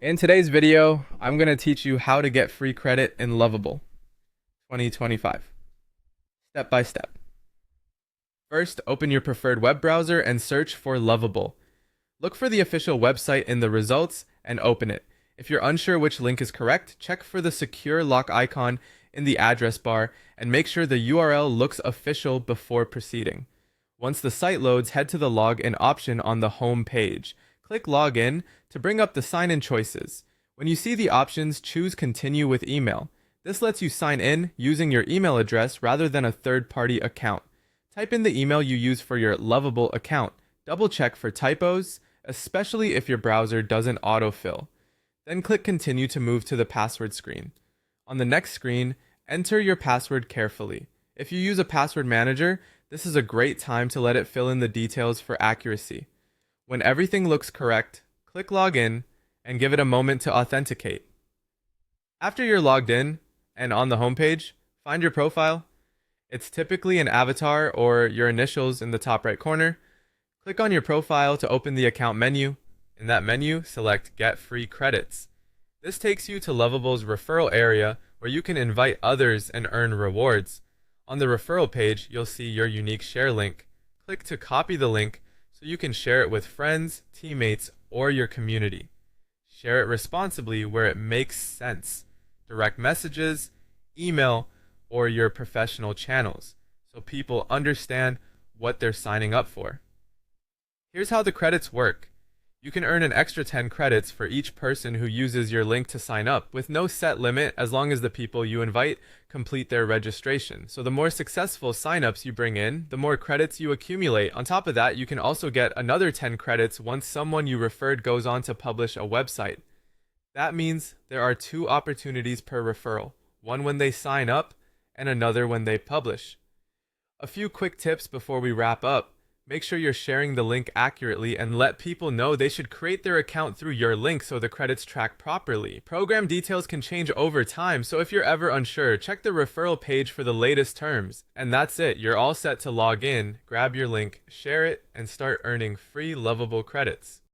In today's video, I'm going to teach you how to get free credit in Lovable 2025, step by step. First, open your preferred web browser and search for Lovable. Look for the official website in the results and open it. If you're unsure which link is correct, check for the secure lock icon in the address bar and make sure the URL looks official before proceeding. Once the site loads, head to the login option on the home page. Click Login to bring up the sign-in choices. When you see the options, choose Continue with Email. This lets you sign in using your email address rather than a third-party account. Type in the email you use for your Lovable account. Double-check for typos, especially if your browser doesn't autofill. Then click Continue to move to the password screen. On the next screen, enter your password carefully. If you use a password manager, this is a great time to let it fill in the details for accuracy. When everything looks correct, click Login and give it a moment to authenticate. After you're logged in and on the homepage, find your profile. It's typically an avatar or your initials in the top right corner. Click on your profile to open the account menu. In that menu, select Get Free Credits. This takes you to Lovable's referral area where you can invite others and earn rewards. On the referral page, you'll see your unique share link. Click to copy the link so you can share it with friends, teammates, or your community. Share it responsibly where it makes sense. Direct messages, email, or your professional channels so people understand what they're signing up for. Here's how the credits work. You can earn an extra 10 credits for each person who uses your link to sign up, with no set limit as long as the people you invite complete their registration. So the more successful signups you bring in, the more credits you accumulate. On top of that, you can also get another 10 credits once someone you referred goes on to publish a website. That means there are 2 opportunities per referral, one when they sign up and another when they publish. A few quick tips before we wrap up. Make sure you're sharing the link accurately and let people know they should create their account through your link so the credits track properly. Program details can change over time, so if you're ever unsure, check the referral page for the latest terms. And that's it, you're all set to log in, grab your link, share it, and start earning free Lovable credits.